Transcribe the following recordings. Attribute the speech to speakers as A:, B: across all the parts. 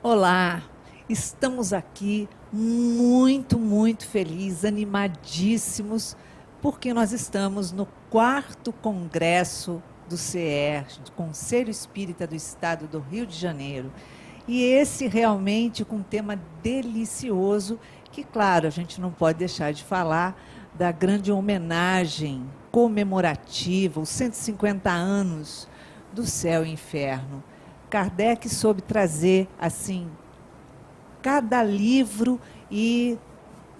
A: Olá, estamos aqui muito felizes, animadíssimos, porque nós estamos no 4º Congresso do CER, do Conselho Espírita do Estado do Rio de Janeiro. E esse realmente com um tema delicioso, que, claro, a gente não pode deixar de falar da grande homenagem comemorativa, os 150 anos do Céu e Inferno. Kardec soube trazer, assim, cada livro e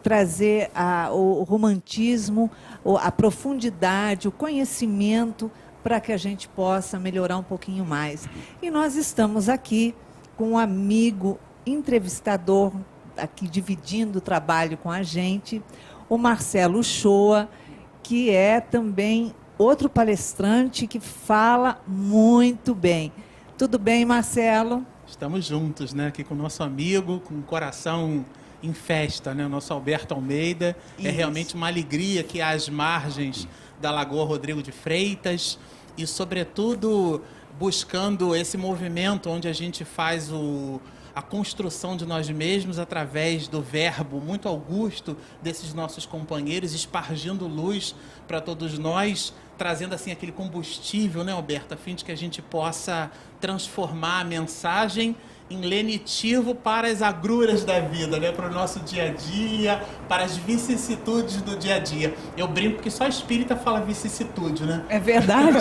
A: trazer o romantismo, a profundidade, o conhecimento para que a gente possa melhorar um pouquinho mais. E nós estamos aqui com um amigo entrevistador, aqui dividindo o trabalho com a gente, o Marcelo Uchoa, que é também outro palestrante que fala muito bem. Tudo bem, Marcelo?
B: Estamos juntos, né? Aqui com o nosso amigo, com o coração em festa, né? O nosso Alberto Almeida.
A: Isso.
B: É realmente uma alegria que às margens da Lagoa Rodrigo de Freitas e, sobretudo, buscando esse movimento onde a gente faz a construção de nós mesmos através do verbo muito augusto desses nossos companheiros, espargindo luz para todos nós, trazendo assim aquele combustível, né, Alberto, a fim de que a gente possa transformar a mensagem em lenitivo para as agruras da vida, né, para o nosso dia a dia, para as vicissitudes do dia a dia. Eu brinco que só espírita fala vicissitude, né?
A: É verdade?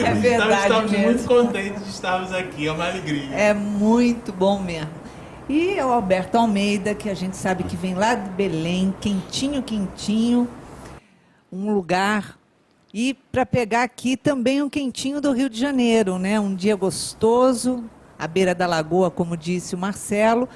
A: É verdade.
B: Então estamos
A: mesmo.
B: muito contentes de estarmos aqui, é uma alegria.
A: É muito bom mesmo. E o Alberto Almeida, que a gente sabe que vem lá de Belém, quentinho, um lugar. E para pegar aqui também um quentinho do Rio de Janeiro, né? Um dia gostoso, à beira da lagoa, como disse o Marcelo.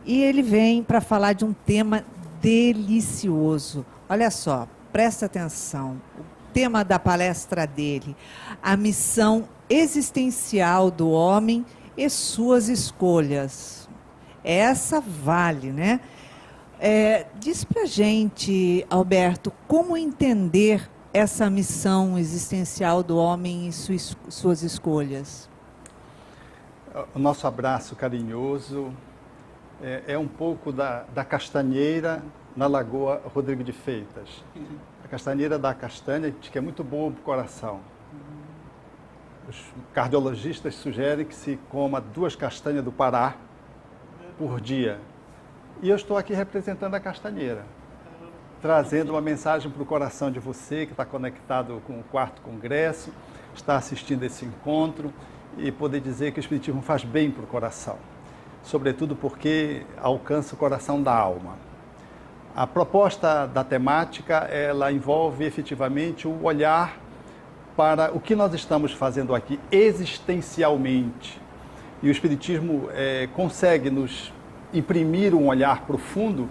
A: E ele vem para falar de um tema delicioso. Olha só, presta atenção. O tema da palestra dele, a missão existencial do homem e suas escolhas. Essa vale, né? Diz pra gente, Alberto, como entender essa missão existencial do homem e suas escolhas?
C: O nosso abraço carinhoso é um pouco da castanheira na Lagoa Rodrigo de Freitas. A castanheira da castanha, que é muito boa para o coração. Os cardiologistas sugerem que se coma 2 castanhas do Pará por dia. E eu estou aqui representando a castanheira, trazendo uma mensagem para o coração de você que está conectado com o 4º Congresso, está assistindo esse encontro e poder dizer que o Espiritismo faz bem para o coração, sobretudo porque alcança o coração da alma. A proposta da temática, ela envolve efetivamente o olhar para o que nós estamos fazendo aqui existencialmente. E o Espiritismo consegue nos imprimir um olhar profundo,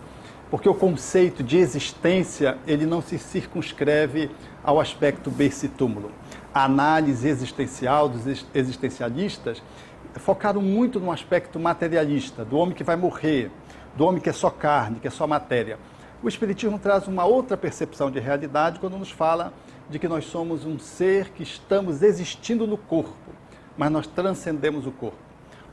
C: porque o conceito de existência, ele não se circunscreve ao aspecto berço e túmulo. A análise existencial dos existencialistas focaram muito no aspecto materialista, do homem que vai morrer, do homem que é só carne, que é só matéria. O Espiritismo traz uma outra percepção de realidade quando nos fala de que nós somos um ser que estamos existindo no corpo, mas nós transcendemos o corpo.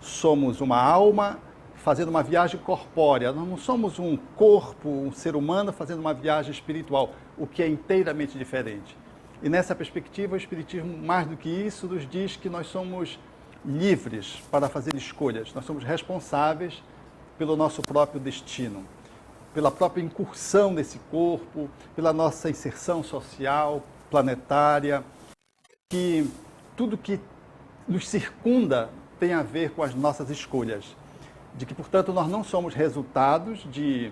C: Somos uma alma fazendo uma viagem corpórea, nós não somos um corpo, um ser humano fazendo uma viagem espiritual, o que é inteiramente diferente. E nessa perspectiva, o Espiritismo, mais do que isso, nos diz que nós somos livres para fazer escolhas, nós somos responsáveis pelo nosso próprio destino, pela própria incursão nesse corpo, pela nossa inserção social, planetária, que tudo que nos circunda tem a ver com as nossas escolhas. De que, portanto, nós não somos resultados de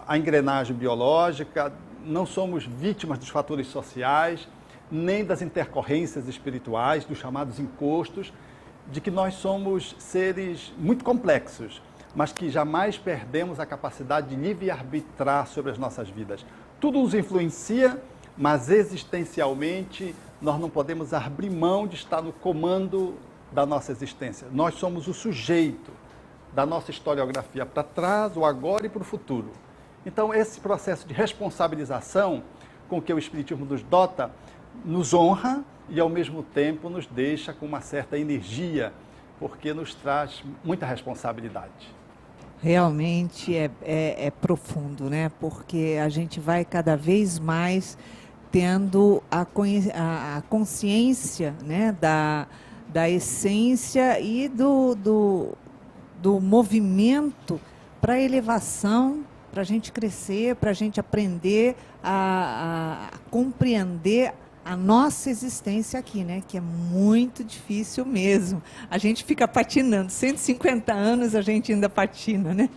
C: a engrenagem biológica, não somos vítimas dos fatores sociais, nem das intercorrências espirituais, dos chamados encostos, de que nós somos seres muito complexos, mas que jamais perdemos a capacidade de livre-arbitrar sobre as nossas vidas. Tudo nos influencia, mas existencialmente nós não podemos abrir mão de estar no comando da nossa existência. Nós somos o sujeito da nossa historiografia para trás, o agora e para o futuro. Então, esse processo de responsabilização com que o Espiritismo nos dota, nos honra e, ao mesmo tempo, nos deixa com uma certa energia, porque nos traz muita responsabilidade.
A: Realmente é profundo, né? Porque a gente vai cada vez mais tendo a consciência, né? da essência e do movimento para a elevação, para a gente crescer, para a gente aprender a compreender a nossa existência aqui, né? Que é muito difícil mesmo. A gente fica patinando. 150 anos a gente ainda patina, né?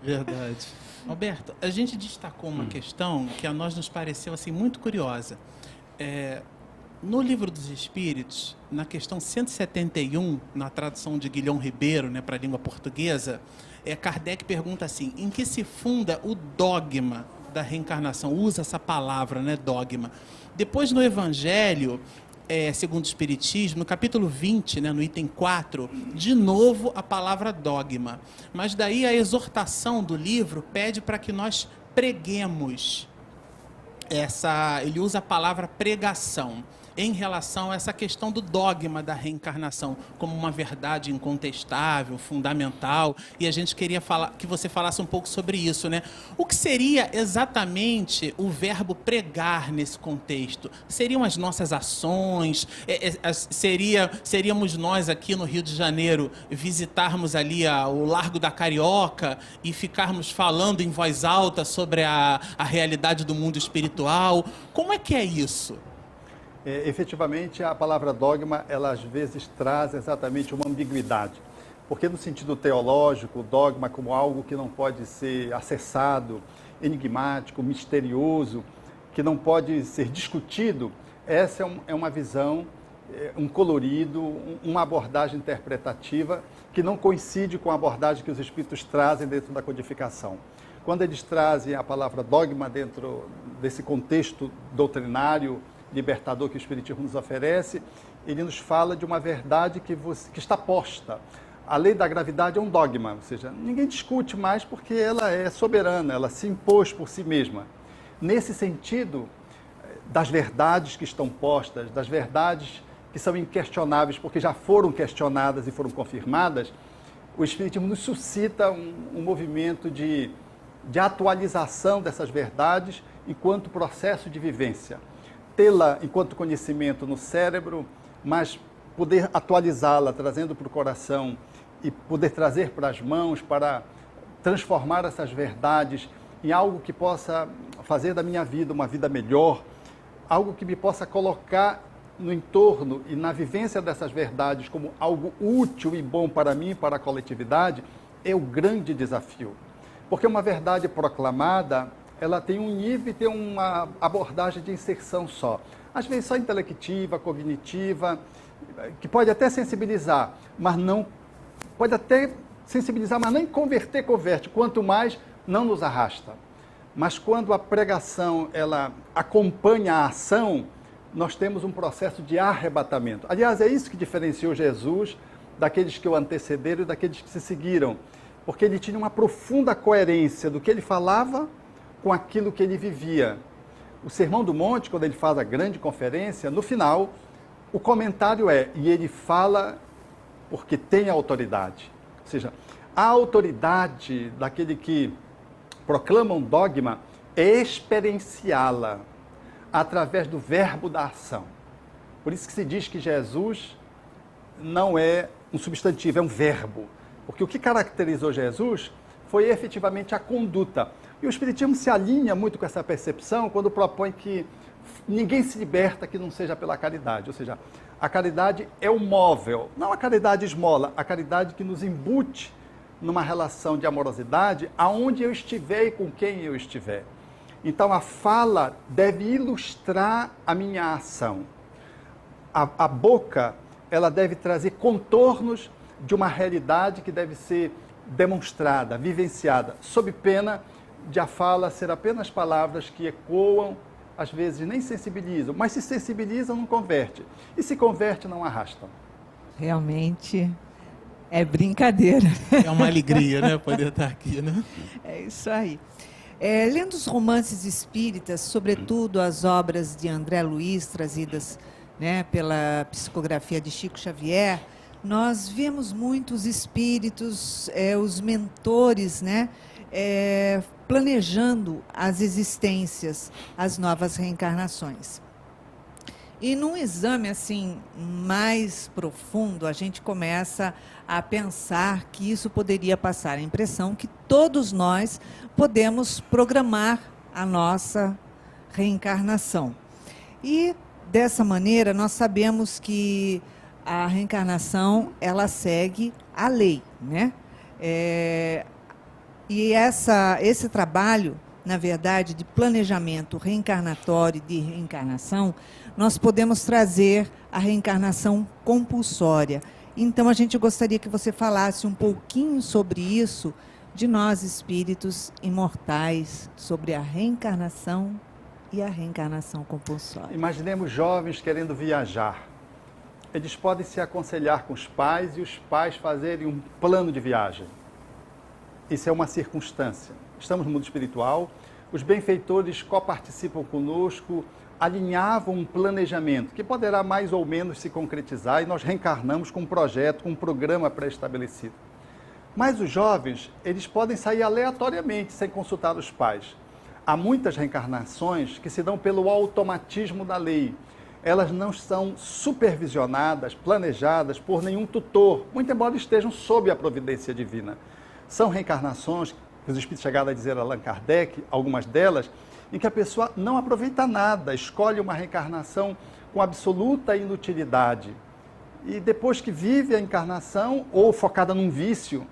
B: Verdade. Alberto, a gente destacou uma questão que a nós nos pareceu assim, muito curiosa. No Livro dos Espíritos, na questão 171, na tradução de Guilhom Ribeiro, né, para a língua portuguesa, Kardec pergunta assim, em que se funda o dogma da reencarnação? Usa essa palavra, né, dogma. Depois, no Evangelho, segundo o Espiritismo, no capítulo 20, né, no item 4, de novo a palavra dogma. Mas daí a exortação do livro pede para que nós preguemos. Ele usa a palavra pregação em relação a essa questão do dogma da reencarnação como uma verdade incontestável, fundamental, e a gente queria que você falasse um pouco sobre isso, né? O que seria exatamente o verbo pregar nesse contexto? Seriam as nossas ações? Seríamos nós aqui no Rio de Janeiro visitarmos ali o Largo da Carioca e ficarmos falando em voz alta sobre a realidade do mundo espiritual? Como é que é isso?
C: Efetivamente, a palavra dogma, ela às vezes traz exatamente uma ambiguidade. Porque no sentido teológico, o dogma como algo que não pode ser acessado, enigmático, misterioso, que não pode ser discutido, essa é uma visão, um colorido, uma abordagem interpretativa que não coincide com a abordagem que os espíritos trazem dentro da codificação. Quando eles trazem a palavra dogma dentro desse contexto doutrinário, libertador que o Espiritismo nos oferece, ele nos fala de uma verdade que está posta. A lei da gravidade é um dogma, ou seja, ninguém discute mais porque ela é soberana, ela se impôs por si mesma. Nesse sentido, das verdades que estão postas, das verdades que são inquestionáveis porque já foram questionadas e foram confirmadas, o Espiritismo nos suscita um movimento de atualização dessas verdades enquanto processo de vivência. Tê-la enquanto conhecimento no cérebro, mas poder atualizá-la, trazendo para o coração e poder trazer para as mãos para transformar essas verdades em algo que possa fazer da minha vida uma vida melhor, algo que me possa colocar no entorno e na vivência dessas verdades como algo útil e bom para mim e para a coletividade, é o grande desafio. Porque uma verdade proclamada, ela tem um nível e tem uma abordagem de inserção só. Às vezes só intelectiva, cognitiva, que pode até sensibilizar, mas não... Pode até sensibilizar, mas nem converte. Quanto mais, não nos arrasta. Mas quando a pregação, ela acompanha a ação, nós temos um processo de arrebatamento. Aliás, é isso que diferenciou Jesus daqueles que o antecederam e daqueles que se seguiram. Porque ele tinha uma profunda coerência do que ele falava com aquilo que ele vivia. O Sermão do Monte, quando ele faz a grande conferência, no final, o comentário e ele fala porque tem autoridade. Ou seja, a autoridade daquele que proclama um dogma é experienciá-la através do verbo da ação. Por isso que se diz que Jesus não é um substantivo, é um verbo. Porque o que caracterizou Jesus foi efetivamente a conduta. E o Espiritismo se alinha muito com essa percepção quando propõe que ninguém se liberta que não seja pela caridade. Ou seja, a caridade é o móvel, não a caridade esmola, a caridade que nos embute numa relação de amorosidade aonde eu estiver e com quem eu estiver. Então a fala deve ilustrar a minha ação. A boca, ela deve trazer contornos de uma realidade que deve ser demonstrada, vivenciada, sob pena de a fala ser apenas palavras que ecoam, às vezes nem sensibilizam, mas se sensibilizam, não converte. E se converte, não arrastam.
A: Realmente É brincadeira.
B: É uma alegria, né, poder estar aqui, né?
A: É isso aí. Lendo os romances espíritas, sobretudo as obras de André Luiz, trazidas, né, pela psicografia de Chico Xavier, nós vemos muitos espíritos, os mentores, né, planejando as existências, as novas reencarnações. E num exame assim mais profundo, a gente começa a pensar que isso poderia passar a impressão que todos nós podemos programar a nossa reencarnação. E dessa maneira nós sabemos que a reencarnação ela segue a lei, né? E esse trabalho, na verdade, de planejamento reencarnatório e de reencarnação, nós podemos trazer a reencarnação compulsória. Então, a gente gostaria que você falasse um pouquinho sobre isso, de nós espíritos imortais, sobre a reencarnação e a reencarnação compulsória.
C: Imaginemos jovens querendo viajar. Eles podem se aconselhar com os pais e os pais fazerem um plano de viagem. Isso é uma circunstância. Estamos no mundo espiritual, os benfeitores coparticipam conosco, alinhavam um planejamento que poderá mais ou menos se concretizar e nós reencarnamos com um projeto, com um programa pré-estabelecido. Mas os jovens, eles podem sair aleatoriamente, sem consultar os pais. Há muitas reencarnações que se dão pelo automatismo da lei. Elas não são supervisionadas, planejadas por nenhum tutor, muito embora estejam sob a providência divina. São reencarnações, que os espíritos chegaram a dizer a Allan Kardec, algumas delas, em que a pessoa não aproveita nada, escolhe uma reencarnação com absoluta inutilidade. E depois que vive a encarnação, ou focada num vício,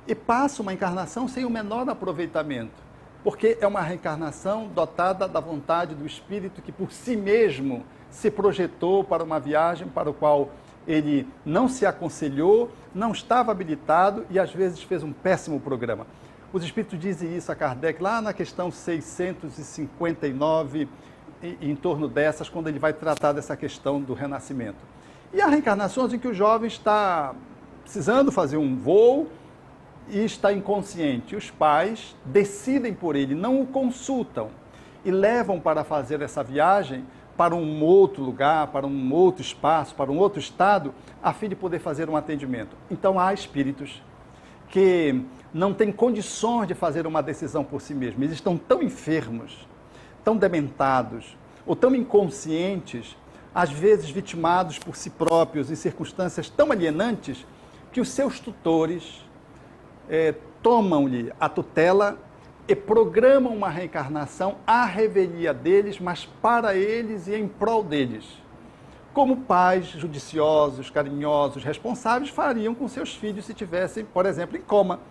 C: e passa uma encarnação sem o menor aproveitamento, porque é uma reencarnação dotada da vontade do espírito que por si mesmo se projetou para uma viagem para o qual ele não se aconselhou, não estava habilitado e às vezes fez um péssimo programa. Os espíritos dizem isso a Kardec lá na questão 659, em torno dessas, quando ele vai tratar dessa questão do renascimento. E há reencarnações em que o jovem está precisando fazer um voo e está inconsciente. Os pais decidem por ele, não o consultam e levam para fazer essa viagem para um outro lugar, para um outro espaço, para um outro estado, a fim de poder fazer um atendimento. Então há espíritos que não têm condições de fazer uma decisão por si mesmos. Eles estão tão enfermos, tão dementados, ou tão inconscientes, às vezes vitimados por si próprios em circunstâncias tão alienantes, que os seus tutores tomam-lhe a tutela e programam uma reencarnação à revelia deles, mas para eles e em prol deles. Como pais judiciosos, carinhosos, responsáveis fariam com seus filhos se tivessem, por exemplo, em coma.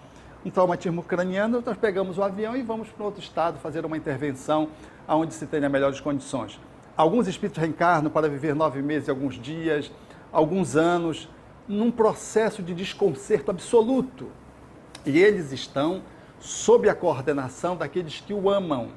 C: Um traumatismo craniano, nós pegamos o avião e vamos para outro estado fazer uma intervenção onde se tenha melhores condições. Alguns espíritos reencarnam para viver 9 meses, alguns dias, alguns anos, num processo de desconcerto absoluto. E eles estão sob a coordenação daqueles que o amam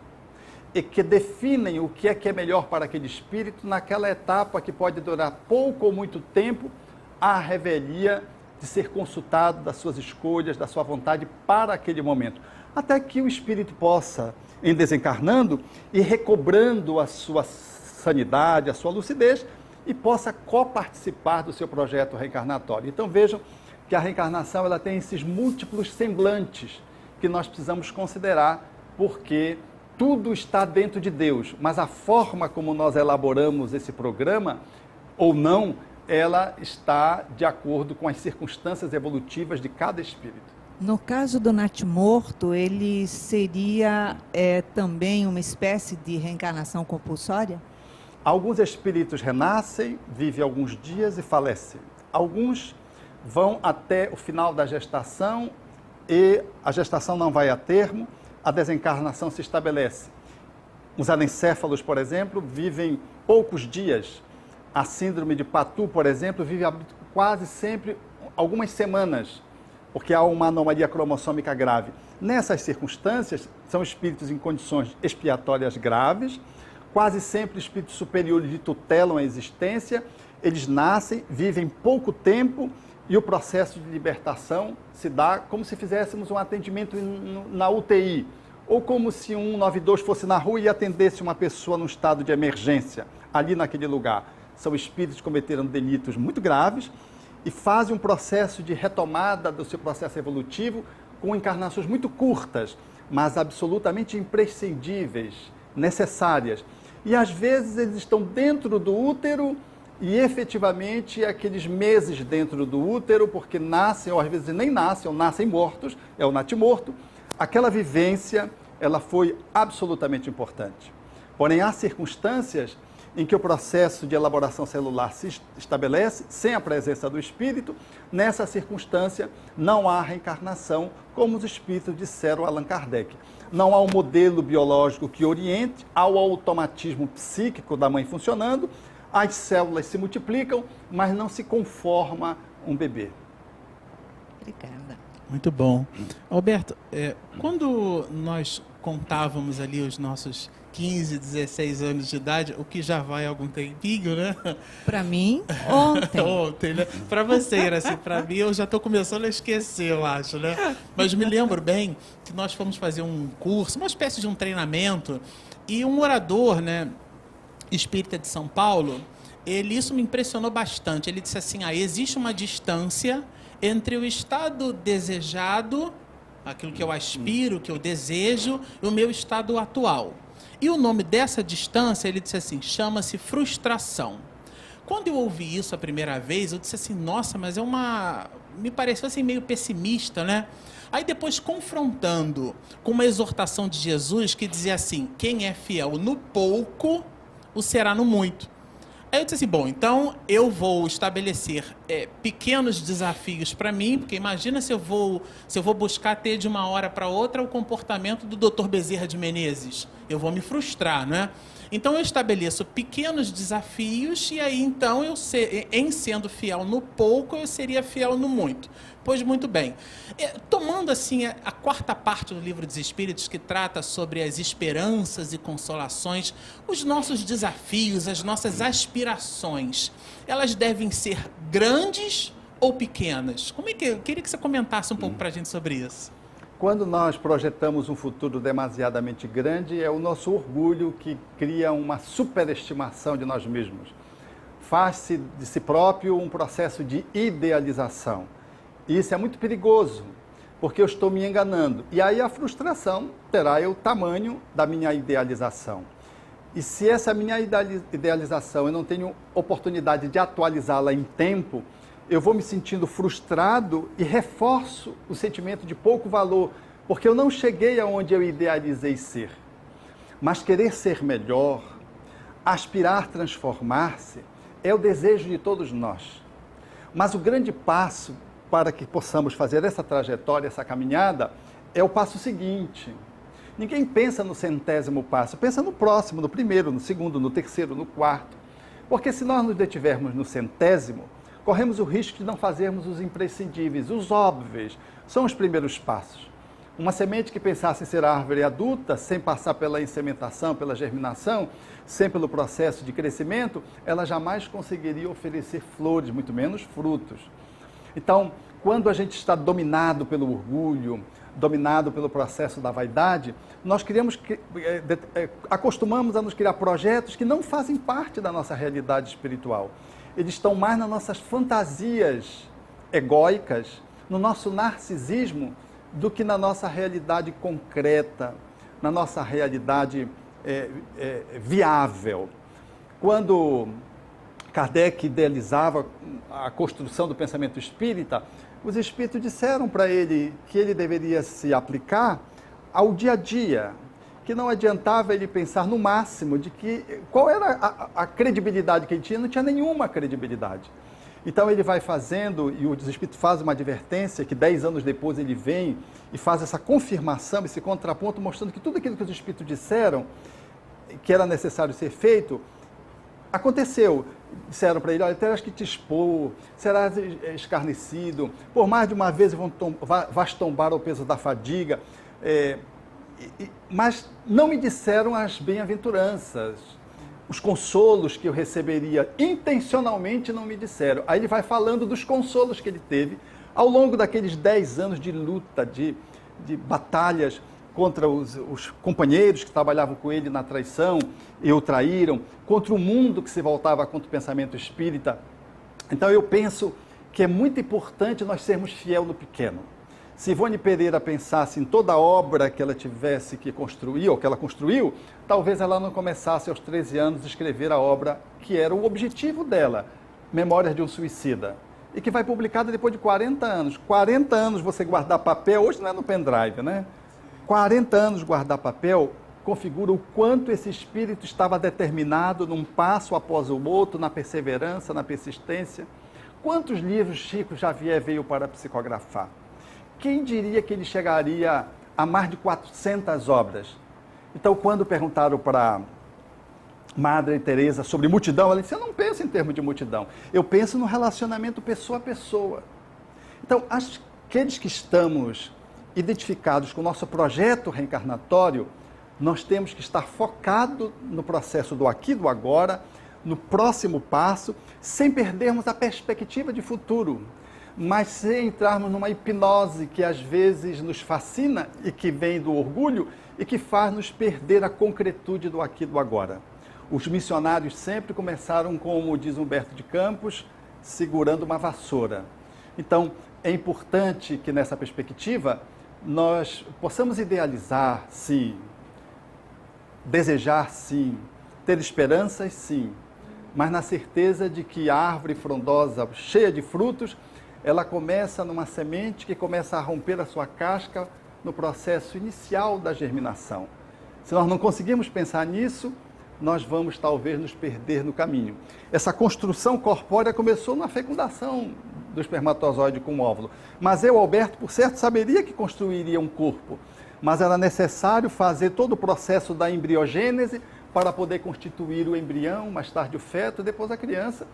C: e que definem o que é melhor para aquele espírito naquela etapa que pode durar pouco ou muito tempo, à revelia de ser consultado das suas escolhas, da sua vontade para aquele momento. Até que o espírito possa, em desencarnando e recobrando a sua sanidade, a sua lucidez, e possa coparticipar do seu projeto reencarnatório. Então vejam que a reencarnação ela tem esses múltiplos semblantes que nós precisamos considerar, porque tudo está dentro de Deus, mas a forma como nós elaboramos esse programa, ou não, ela está de acordo com as circunstâncias evolutivas de cada espírito.
A: No caso do natimorto, ele seria também uma espécie de reencarnação compulsória?
C: Alguns espíritos renascem, vivem alguns dias e falecem. Alguns vão até o final da gestação e a gestação não vai a termo, a desencarnação se estabelece. Os anencéfalos, por exemplo, vivem poucos dias. A síndrome de Patu, por exemplo, vive quase sempre algumas semanas, porque há uma anomalia cromossômica grave. Nessas circunstâncias, são espíritos em condições expiatórias graves, quase sempre espíritos superiores lhe tutelam a existência, eles nascem, vivem pouco tempo e o processo de libertação se dá como se fizéssemos um atendimento na UTI, ou como se um 192 fosse na rua e atendesse uma pessoa num estado de emergência, ali naquele lugar. São espíritos que cometeram delitos muito graves e fazem um processo de retomada do seu processo evolutivo com encarnações muito curtas, mas absolutamente imprescindíveis, necessárias. E às vezes eles estão dentro do útero e efetivamente aqueles meses dentro do útero, porque nascem, ou às vezes nem nascem, ou nascem mortos, é o natimorto. Aquela vivência, ela foi absolutamente importante. Porém, há circunstâncias em que o processo de elaboração celular se estabelece sem a presença do espírito. Nessa circunstância, não há reencarnação, como os espíritos disseram a Allan Kardec. Não há um modelo biológico que oriente, há o automatismo psíquico da mãe funcionando, as células se multiplicam, mas não se conforma um bebê.
A: Obrigada.
B: Muito bom. Alberto, quando nós contávamos ali os nossos 15, 16 anos de idade, o que já vai algum tempinho, né?
A: Para mim, ontem.
B: Ontem, né? Para você, era assim, para mim eu já estou começando a esquecer, eu acho, né? Mas me lembro bem que nós fomos fazer um curso, uma espécie de um treinamento, e um orador, né, espírita de São Paulo, isso me impressionou bastante. Ele disse assim, existe uma distância entre o estado desejado, aquilo que eu aspiro, que eu desejo, e o meu estado atual. E o nome dessa distância, ele disse assim, chama-se frustração. Quando eu ouvi isso a primeira vez, eu disse assim, nossa, mas me pareceu assim meio pessimista, né? Aí depois, confrontando com uma exortação de Jesus que dizia assim, quem é fiel no pouco, o será no muito. Aí eu disse assim, bom, então eu vou estabelecer pequenos desafios para mim, porque imagina se eu vou buscar ter de uma hora para outra o comportamento do Dr. Bezerra de Menezes. Eu vou me frustrar, não é? Então eu estabeleço pequenos desafios e aí então em sendo fiel no pouco, eu seria fiel no muito. Pois muito bem. Tomando assim a quarta parte do Livro dos Espíritos, que trata sobre as esperanças e consolações, os nossos desafios, as nossas aspirações, elas devem ser grandes ou pequenas? Eu queria que você comentasse um pouco para a gente sobre isso.
C: Quando nós projetamos um futuro demasiadamente grande, é o nosso orgulho que cria uma superestimação de nós mesmos. Faz-se de si próprio um processo de idealização. E isso é muito perigoso, porque eu estou me enganando. E aí a frustração terá o tamanho da minha idealização. E se essa minha idealização eu não tenho oportunidade de atualizá-la em tempo, eu vou me sentindo frustrado e reforço o sentimento de pouco valor, porque eu não cheguei aonde eu idealizei ser. Mas querer ser melhor, aspirar transformar-se, é o desejo de todos nós. Mas o grande passo para que possamos fazer essa trajetória, essa caminhada, é o passo seguinte. Ninguém pensa no 100º passo, pensa no próximo, no primeiro, no segundo, no terceiro, no quarto. Porque se nós nos detivermos no 100º, corremos o risco de não fazermos os imprescindíveis, os óbvios. São os primeiros passos. Uma semente que pensasse em ser árvore adulta, sem passar pela insementação, pela germinação, sem pelo processo de crescimento, ela jamais conseguiria oferecer flores, muito menos frutos. Então, quando a gente está dominado pelo orgulho, dominado pelo processo da vaidade, nós acostumamos a nos criar projetos que não fazem parte da nossa realidade espiritual. Eles estão mais nas nossas fantasias egóicas, no nosso narcisismo, do que na nossa realidade concreta, na nossa realidade viável. Quando Kardec idealizava a construção do pensamento espírita, os espíritos disseram para ele que ele deveria se aplicar ao dia a dia, que não adiantava ele pensar no máximo de qual era a credibilidade que ele tinha, não tinha nenhuma credibilidade. Então ele vai fazendo, e o espírito faz uma advertência, que 10 anos depois ele vem e faz essa confirmação, esse contraponto, mostrando que tudo aquilo que os espíritos disseram, que era necessário ser feito, aconteceu. Disseram para ele, olha, terás que te expor, serás escarnecido, por mais de uma vez vais tombar ao peso da fadiga, mas não me disseram as bem-aventuranças, os consolos que eu receberia, intencionalmente não me disseram. Aí ele vai falando dos consolos que ele teve ao longo daqueles 10 anos de luta, de batalhas contra os companheiros que trabalhavam com ele na traição e o traíram, contra o mundo que se voltava contra o pensamento espírita. Então eu penso que é muito importante nós sermos fiel no pequeno. Se Ivone Pereira pensasse em toda a obra que ela tivesse que construir, ou que ela construiu, talvez ela não começasse aos 13 anos a escrever a obra que era o objetivo dela, Memórias de um Suicida, e que vai publicada depois de 40 anos. 40 anos você guardar papel, hoje não é no pendrive, né? 40 anos guardar papel configura o quanto esse espírito estava determinado num passo após o outro, na perseverança, na persistência. Quantos livros Chico Xavier veio para psicografar? Quem diria que ele chegaria a mais de 400 obras? Então, quando perguntaram para Madre Teresa sobre multidão, ela disse, eu não penso em termos de multidão, eu penso no relacionamento pessoa a pessoa. Então, aqueles que estamos identificados com o nosso projeto reencarnatório, nós temos que estar focados no processo do aqui e do agora, no próximo passo, sem perdermos a perspectiva de futuro, mas sem entrarmos numa hipnose que às vezes nos fascina e que vem do orgulho e que faz nos perder a concretude do aqui e do agora. Os missionários sempre começaram, como diz Humberto de Campos, segurando uma vassoura. Então, é importante que nessa perspectiva nós possamos idealizar, sim, desejar, sim, ter esperanças, sim, mas na certeza de que a árvore frondosa, cheia de frutos, ela começa numa semente que começa a romper a sua casca no processo inicial da germinação. Se nós não conseguirmos pensar nisso, nós vamos talvez nos perder no caminho. Essa construção corpórea começou na fecundação do espermatozoide com o óvulo, mas eu, Alberto, por certo, saberia que construiria um corpo, mas era necessário fazer todo o processo da embriogênese para poder constituir o embrião, mais tarde o feto, depois a criança,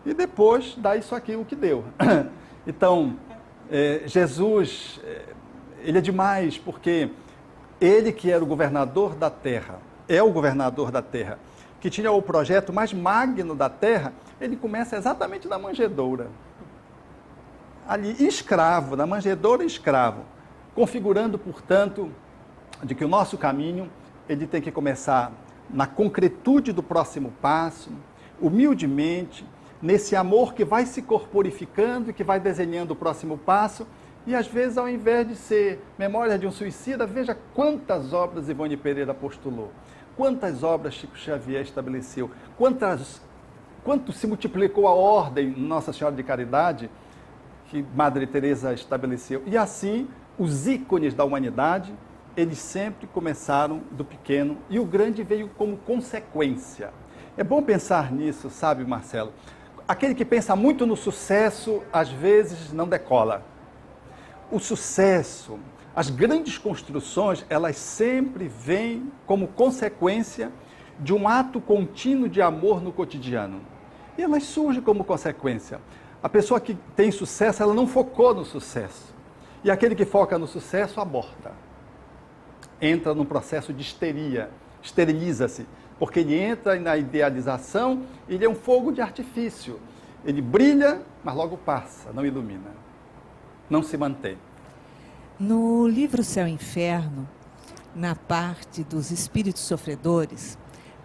C: e depois dar isso aqui o que deu. Então, Jesus, ele é demais, porque ele que era o governador da terra, é o governador da terra, que tinha o projeto mais magno da terra, ele começa exatamente na manjedoura. Ali, escravo, na manjedoura escravo, configurando, portanto, de que o nosso caminho, ele tem que começar na concretude do próximo passo, humildemente, nesse amor que vai se corporificando e que vai desenhando o próximo passo, e às vezes, ao invés de ser Memórias de um Suicida, veja quantas obras Ivone Pereira postulou, quantas obras Chico Xavier estabeleceu, quanto se multiplicou a ordem Nossa Senhora de Caridade, que Madre Teresa estabeleceu. E assim, os ícones da humanidade, eles sempre começaram do pequeno e o grande veio como consequência. É bom pensar nisso, sabe, Marcelo? Aquele que pensa muito no sucesso, às vezes não decola. O sucesso, as grandes construções, elas sempre vêm como consequência de um ato contínuo de amor no cotidiano. E elas surgem como consequência. A pessoa que tem sucesso, ela não focou no sucesso. E aquele que foca no sucesso, aborta. Entra num processo de histeria, esteriliza-se, porque ele entra na idealização, ele é um fogo de artifício. Ele brilha, mas logo passa, não ilumina, não se mantém.
A: No livro Céu e Inferno, na parte dos espíritos sofredores,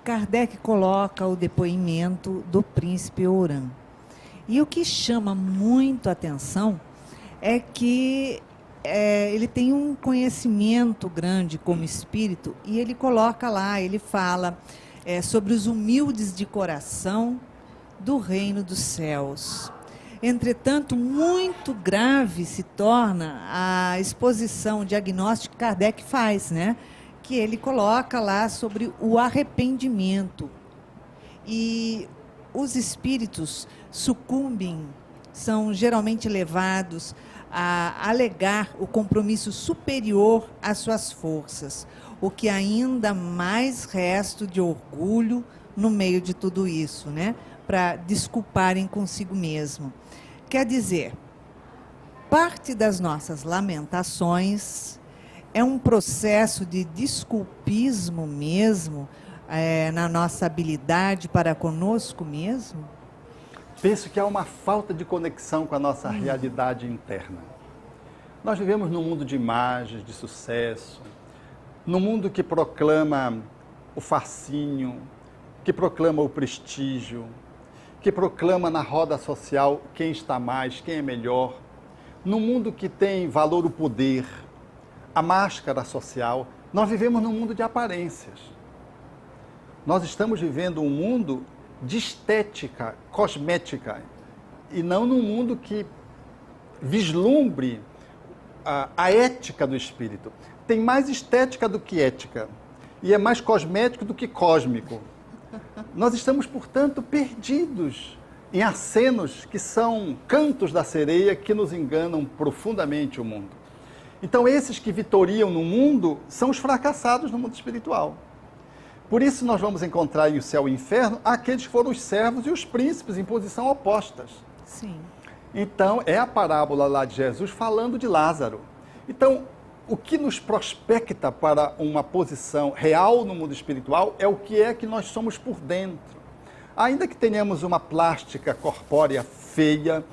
A: Kardec coloca o depoimento do príncipe Oran. E o que chama muito a atenção é que ele tem um conhecimento grande como espírito e ele coloca lá, ele fala sobre os humildes de coração do reino dos céus. Entretanto, muito grave se torna a exposição diagnóstica que Kardec faz, né? Que ele coloca lá sobre o arrependimento. E os espíritos sucumbem, são geralmente levados a alegar o compromisso superior às suas forças, o que ainda mais resto de orgulho no meio de tudo isso, né? Para desculparem consigo mesmo. Quer dizer, parte das nossas lamentações é um processo de desculpismo mesmo, na nossa habilidade para conosco mesmo?
C: Penso que há uma falta de conexão com a nossa realidade interna. Nós vivemos num mundo de imagens, de sucesso, num mundo que proclama o fascínio, que proclama o prestígio, que proclama na roda social quem está mais, quem é melhor. Num mundo que tem valor o poder, a máscara social, nós vivemos num mundo de aparências. Nós estamos vivendo um mundo de estética, cosmética, e não num mundo que vislumbre a ética do espírito. Tem mais estética do que ética, e é mais cosmético do que cósmico. Nós estamos, portanto, perdidos em acenos que são cantos da sereia que nos enganam profundamente o mundo. Então, esses que vitoriam no mundo são os fracassados no mundo espiritual. Por isso, nós vamos encontrar em o céu e o inferno aqueles que foram os servos e os príncipes em posição opostas.
A: Sim.
C: Então, é a parábola lá de Jesus falando de Lázaro. Então, o que nos prospecta para uma posição real no mundo espiritual é o que nós somos por dentro. Ainda que tenhamos uma plástica corpórea feia,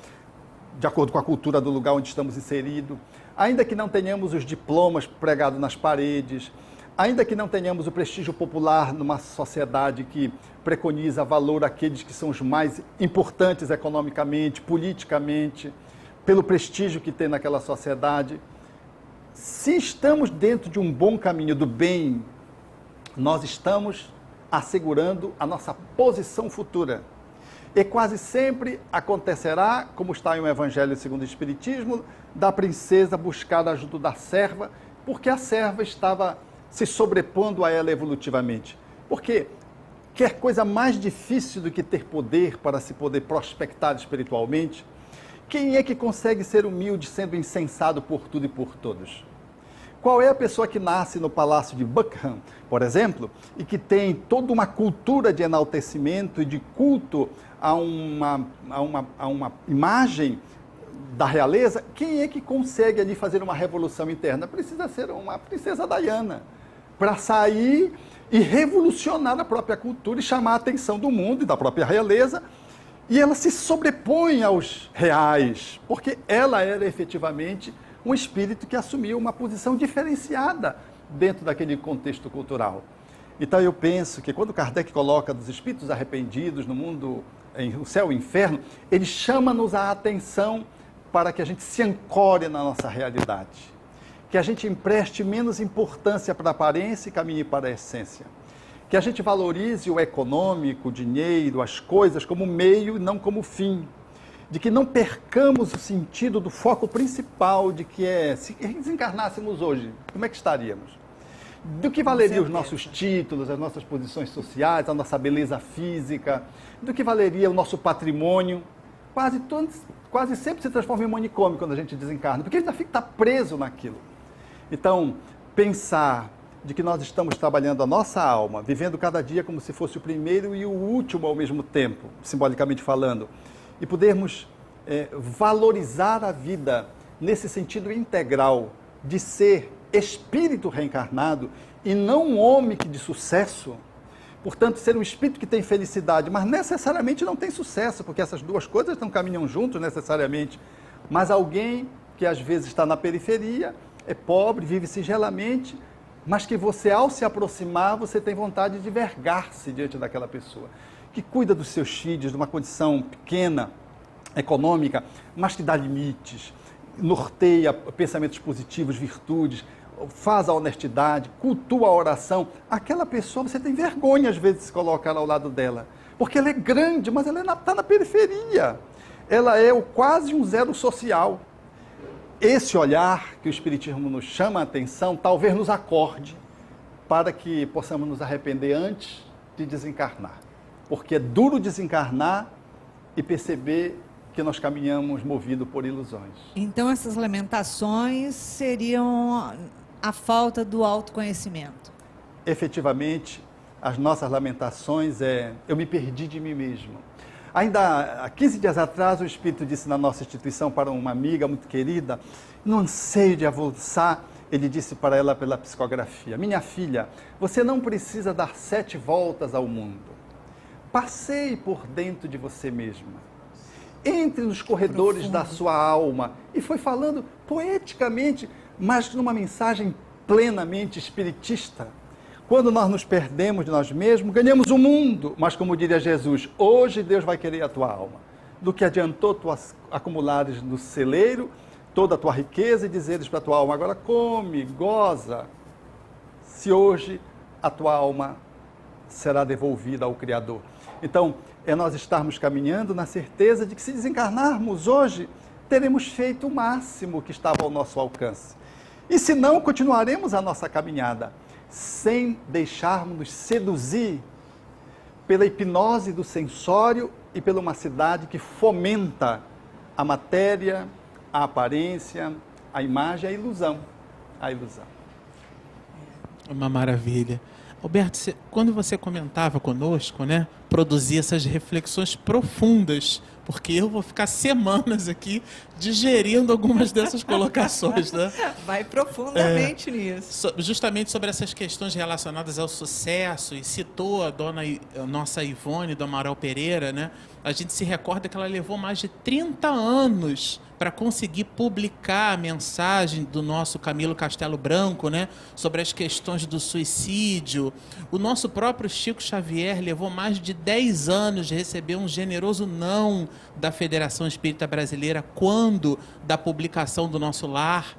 C: de acordo com a cultura do lugar onde estamos inseridos, ainda que não tenhamos os diplomas pregados nas paredes, ainda que não tenhamos o prestígio popular numa sociedade que preconiza valor àqueles que são os mais importantes economicamente, politicamente, pelo prestígio que tem naquela sociedade, se estamos dentro de um bom caminho do bem, nós estamos assegurando a nossa posição futura. E quase sempre acontecerá, como está em o Evangelho segundo o Espiritismo, da princesa buscar a ajuda da serva, porque a serva estava se sobrepondo a ela evolutivamente. Porque quer coisa mais difícil do que ter poder para se poder prospectar espiritualmente? Quem é que consegue ser humilde sendo incensado por tudo e por todos? Qual é a pessoa que nasce no Palácio de Buckingham, por exemplo, e que tem toda uma cultura de enaltecimento e de culto a uma imagem da realeza? Quem é que consegue ali fazer uma revolução interna? Precisa ser uma princesa Diana, para sair e revolucionar a própria cultura e chamar a atenção do mundo e da própria realeza. E ela se sobrepõe aos reais, porque ela era efetivamente um espírito que assumiu uma posição diferenciada dentro daquele contexto cultural. Então eu penso que quando Kardec coloca dos espíritos arrependidos no mundo, o céu e o inferno, ele chama-nos a atenção para que a gente se ancore na nossa realidade, que a gente empreste menos importância para a aparência e caminhe para a essência, que a gente valorize o econômico, o dinheiro, as coisas como meio e não como fim, de que não percamos o sentido do foco principal, de que se desencarnássemos hoje, como é que estaríamos? Do que valeria os nossos títulos, as nossas posições sociais, a nossa beleza física, do que valeria o nosso patrimônio? Quase sempre se transforma em manicômio quando a gente desencarna, porque a gente está preso naquilo. Então, pensar de que nós estamos trabalhando a nossa alma, vivendo cada dia como se fosse o primeiro e o último ao mesmo tempo, simbolicamente falando, e podermos valorizar a vida nesse sentido integral de ser espírito reencarnado e não um homem de sucesso, portanto, ser um espírito que tem felicidade, mas necessariamente não tem sucesso, porque essas duas coisas não caminham juntos necessariamente, mas alguém que às vezes está na periferia, é pobre, vive singelamente, mas que você, ao se aproximar, você tem vontade de vergar-se diante daquela pessoa, que cuida dos seus filhos, de uma condição pequena, econômica, mas que dá limites, norteia pensamentos positivos, virtudes, faz a honestidade, cultua a oração. Aquela pessoa, você tem vergonha, às vezes, de se colocar ao lado dela, porque ela é grande, mas ela está na periferia. Ela é quase um zero social. Esse olhar que o Espiritismo nos chama a atenção, talvez nos acorde para que possamos nos arrepender antes de desencarnar. Porque é duro desencarnar e perceber que nós caminhamos movidos por ilusões.
A: Então, essas lamentações seriam a falta do autoconhecimento.
C: Efetivamente, as nossas lamentações eu me perdi de mim mesmo. Ainda há 15 dias atrás, o Espírito disse na nossa instituição para uma amiga muito querida, no anseio de avançar, ele disse para ela pela psicografia: minha filha, você não precisa dar 7 voltas ao mundo. Passeie por dentro de você mesma. Entre nos corredores da sua alma. E foi falando poeticamente, mas numa mensagem plenamente espiritista. Quando nós nos perdemos de nós mesmos, ganhamos o mundo. Mas como diria Jesus, hoje Deus vai querer a tua alma. Do que adiantou tu acumulares no celeiro toda a tua riqueza e dizeres para a tua alma: agora come, goza, se hoje a tua alma será devolvida ao Criador. Então, é nós estarmos caminhando na certeza de que, se desencarnarmos hoje, teremos feito o máximo que estava ao nosso alcance. E se não, continuaremos a nossa caminhada, sem deixarmos nos seduzir pela hipnose do sensório e pela uma cidade que fomenta a matéria, a aparência, a imagem, a ilusão. A ilusão.
B: Uma maravilha. Alberto, quando você comentava conosco, né, produzia essas reflexões profundas, porque eu vou ficar semanas aqui digerindo algumas dessas colocações, né?
A: Vai profundamente nisso.
B: Justamente sobre essas questões relacionadas ao sucesso, e citou a nossa Ivone do Amaral Pereira, né? A gente se recorda que ela levou mais de 30 anos para conseguir publicar a mensagem do nosso Camilo Castelo Branco, né, sobre as questões do suicídio. O nosso próprio Chico Xavier levou mais de 10 anos de receber um generoso não da Federação Espírita Brasileira quando da publicação do Nosso Lar,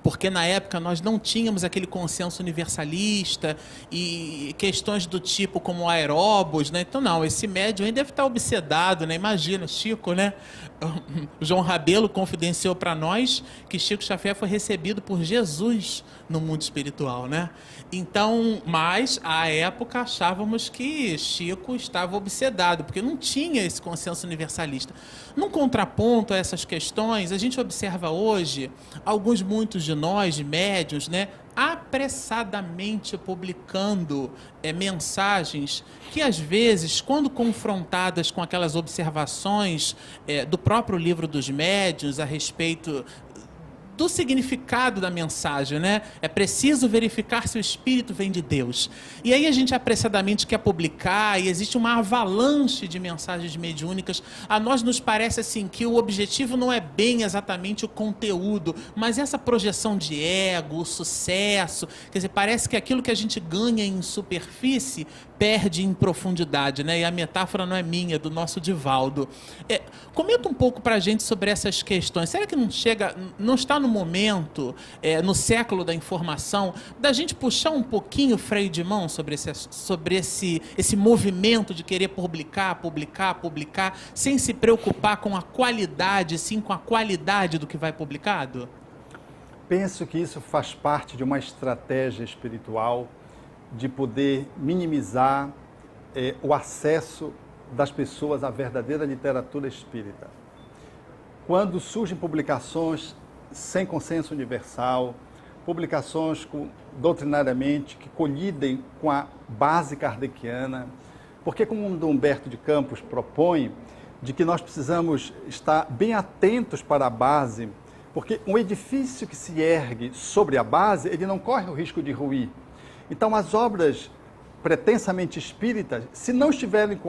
B: porque na época nós não tínhamos aquele consenso universalista e questões do tipo como aeróbos, né? Então, não, esse médium aí deve estar obsedado, né? Imagina, Chico, né? O João Rabelo confidenciou para nós que Chico Xavier foi recebido por Jesus no mundo espiritual, né? Então, mas à época achávamos que Chico estava obsedado, porque não tinha esse consenso universalista. Num contraponto a essas questões, a gente observa hoje muitos de nós, de médiuns, né, apressadamente publicando mensagens que, às vezes, quando confrontadas com aquelas observações do próprio livro dos médiuns a respeito do significado da mensagem, né? É preciso verificar se o Espírito vem de Deus. E aí a gente apressadamente quer publicar e existe uma avalanche de mensagens mediúnicas. A nós nos parece assim que o objetivo não é bem exatamente o conteúdo, mas essa projeção de ego, o sucesso. Quer dizer, parece que aquilo que a gente ganha em superfície perde em profundidade, né? E a metáfora não é minha, é do nosso Divaldo. Comenta um pouco para a gente sobre essas questões. Será que não está no momento, no século da informação, da gente puxar um pouquinho o freio de mão sobre esse movimento de querer publicar, sem se preocupar com a qualidade, sim com a qualidade do que vai publicado?
C: Penso que isso faz parte de uma estratégia espiritual de poder minimizar o acesso das pessoas à verdadeira literatura espírita. Quando surgem publicações sem consenso universal, publicações doutrinariamente que colidem com a base kardeciana, porque, como Humberto de Campos propõe, de que nós precisamos estar bem atentos para a base, porque um edifício que se ergue sobre a base, ele não corre o risco de ruir. Então, as obras pretensamente espíritas, se não estiverem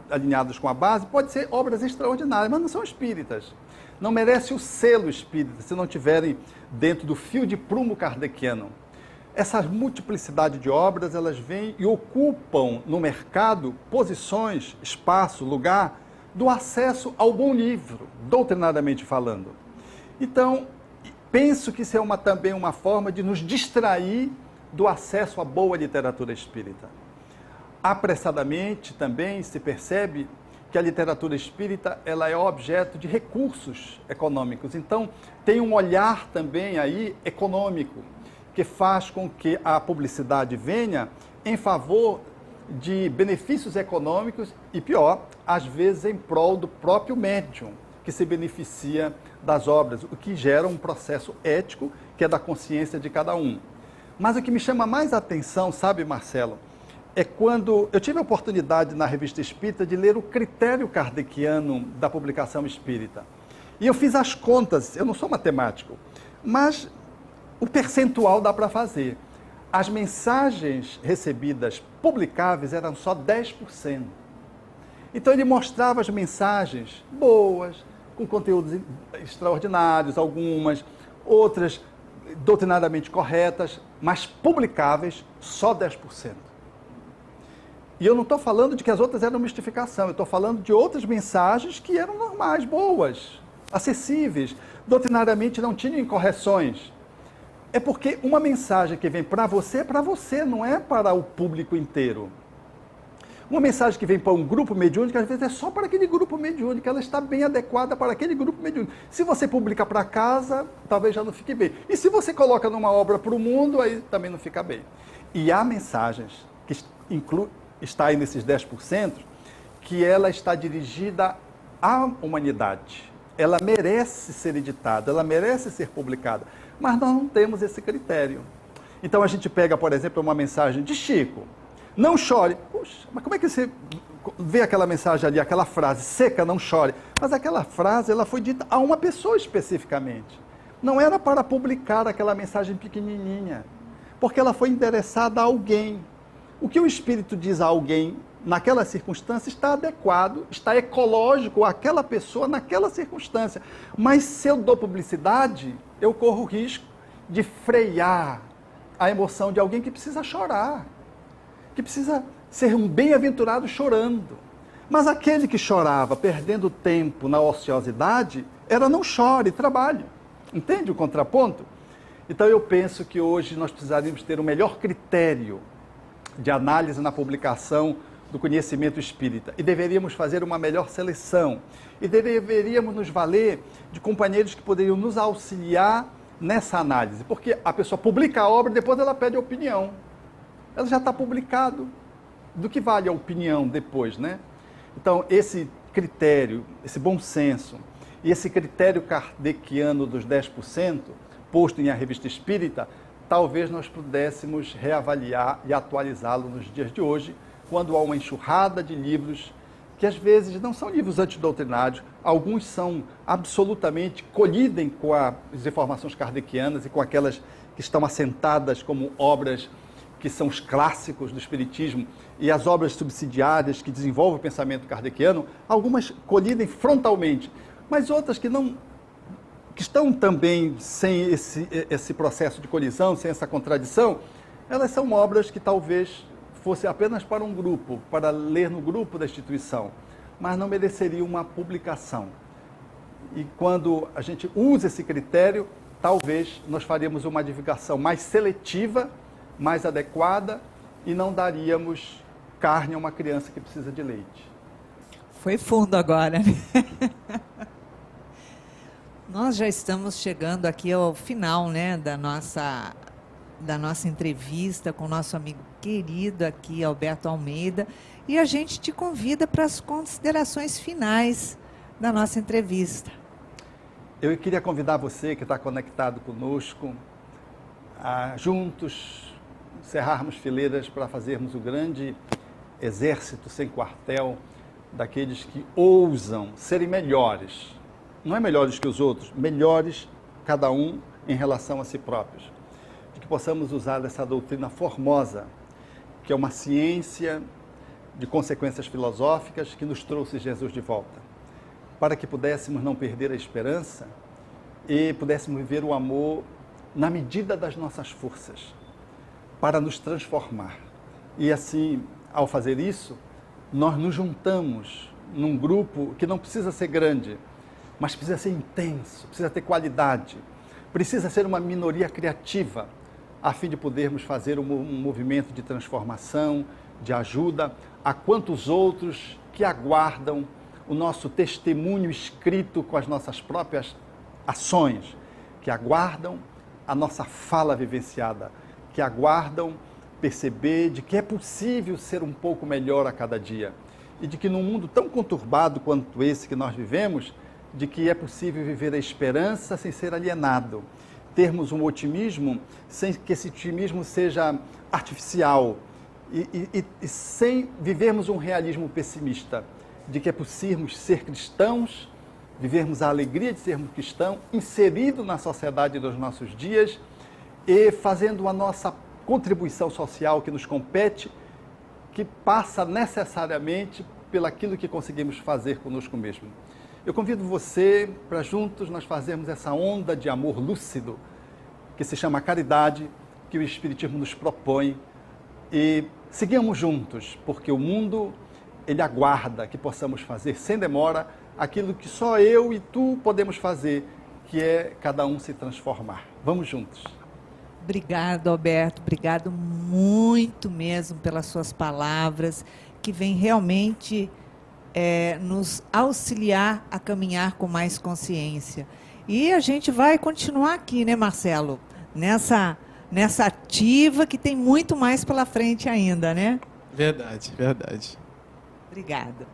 C: alinhadas com a base, podem ser obras extraordinárias, mas não são espíritas. Não merece o selo espírita, se não estiverem dentro do fio de prumo kardeciano. Essa multiplicidade de obras, elas vêm e ocupam no mercado posições, espaço, lugar do acesso ao bom livro, doutrinariamente falando. Então, penso que isso é também uma forma de nos distrair do acesso à boa literatura espírita. Apressadamente também se percebe que a literatura espírita ela é objeto de recursos econômicos. Então, tem um olhar também aí econômico, que faz com que a publicidade venha em favor de benefícios econômicos e, pior, às vezes em prol do próprio médium, que se beneficia das obras, o que gera um processo ético, que é da consciência de cada um. Mas o que me chama mais a atenção, sabe, Marcelo, é quando eu tive a oportunidade na Revista Espírita de ler o critério kardeciano da publicação espírita. E eu fiz as contas, eu não sou matemático, mas o percentual dá para fazer. As mensagens recebidas publicáveis eram só 10%. Então ele mostrava as mensagens boas, com conteúdos extraordinários, algumas, outras doutrinariamente corretas, mas publicáveis só 10%. E eu não estou falando de que as outras eram mistificação, eu estou falando de outras mensagens que eram normais, boas, acessíveis, doutrinariamente não tinham incorreções. É porque uma mensagem que vem para você, não é para o público inteiro. Uma mensagem que vem para um grupo mediúnico, às vezes é só para aquele grupo mediúnico, ela está bem adequada para aquele grupo mediúnico. Se você publica para casa, talvez já não fique bem. E se você coloca numa obra para o mundo, aí também não fica bem. E há mensagens que está aí nesses 10%, que ela está dirigida à humanidade. Ela merece ser editada, ela merece ser publicada, mas nós não temos esse critério. Então a gente pega, por exemplo, uma mensagem de Chico, não chore. Puxa, mas como é que você vê aquela mensagem ali, aquela frase, seca, não chore? Mas aquela frase, ela foi dita a uma pessoa especificamente. Não era para publicar aquela mensagem pequenininha, porque ela foi endereçada a alguém. O que o Espírito diz a alguém naquela circunstância está adequado, está ecológico àquela pessoa naquela circunstância. Mas se eu dou publicidade, eu corro o risco de frear a emoção de alguém que precisa chorar, que precisa ser um bem-aventurado chorando. Mas aquele que chorava perdendo tempo na ociosidade, era não chore, trabalhe. Entende o contraponto? Então eu penso que hoje nós precisaríamos ter um melhor critério de análise na publicação do conhecimento espírita. E deveríamos fazer uma melhor seleção. E deveríamos nos valer de companheiros que poderiam nos auxiliar nessa análise. Porque a pessoa publica a obra e depois ela pede opinião. Ela já está publicado. Do que vale a opinião depois, né? Então, esse critério, esse bom senso, e esse critério kardeciano dos 10%, posto em A Revista Espírita, talvez nós pudéssemos reavaliar e atualizá-lo nos dias de hoje, quando há uma enxurrada de livros que às vezes não são livros antidoutrinários, alguns são absolutamente colidem com as informações kardecianas e com aquelas que estão assentadas como obras que são os clássicos do Espiritismo e as obras subsidiárias que desenvolvem o pensamento kardeciano, algumas colidem frontalmente, mas outras que não, que estão também sem esse processo de colisão, sem essa contradição, elas são obras que talvez fosse apenas para um grupo, para ler no grupo da instituição, mas não mereceria uma publicação. E quando a gente usa esse critério, talvez nós faríamos uma divulgação mais seletiva, mais adequada, e não daríamos carne a uma criança que precisa de leite.
A: Foi fundo agora, né? Nós já estamos chegando aqui ao final, né, da nossa entrevista com o nosso amigo querido aqui, Alberto Almeida, e a gente te convida para as considerações finais da nossa entrevista.
C: Eu queria convidar você que está conectado conosco a juntos cerrarmos fileiras para fazermos o grande exército sem quartel daqueles que ousam serem melhores. Não é melhores que os outros, melhores cada um em relação a si próprios. De que possamos usar essa doutrina formosa, que é uma ciência de consequências filosóficas que nos trouxe Jesus de volta, para que pudéssemos não perder a esperança e pudéssemos viver o amor na medida das nossas forças, para nos transformar. E assim, ao fazer isso, nós nos juntamos num grupo que não precisa ser grande, mas precisa ser intenso, precisa ter qualidade, precisa ser uma minoria criativa, a fim de podermos fazer um movimento de transformação, de ajuda a quantos outros que aguardam o nosso testemunho escrito com as nossas próprias ações, que aguardam a nossa fala vivenciada, que aguardam perceber de que é possível ser um pouco melhor a cada dia e de que num mundo tão conturbado quanto esse que nós vivemos, de que é possível viver a esperança sem ser alienado, termos um otimismo sem que esse otimismo seja artificial e sem vivermos um realismo pessimista, de que é possível ser cristãos, vivermos a alegria de sermos cristãos, inseridos na sociedade dos nossos dias e fazendo a nossa contribuição social que nos compete, que passa necessariamente pelaquilo que conseguimos fazer conosco mesmo. Eu convido você para juntos nós fazermos essa onda de amor lúcido, que se chama caridade, que o Espiritismo nos propõe, e sigamos juntos, porque o mundo, ele aguarda que possamos fazer sem demora aquilo que só eu e tu podemos fazer, que é cada um se transformar. Vamos juntos.
A: Obrigado, Alberto. Obrigado muito mesmo pelas suas palavras, que vêm realmente nos auxiliar a caminhar com mais consciência. E a gente vai continuar aqui, né, Marcelo? Nessa ativa que tem muito mais pela frente ainda, né?
B: Verdade, verdade.
A: Obrigada.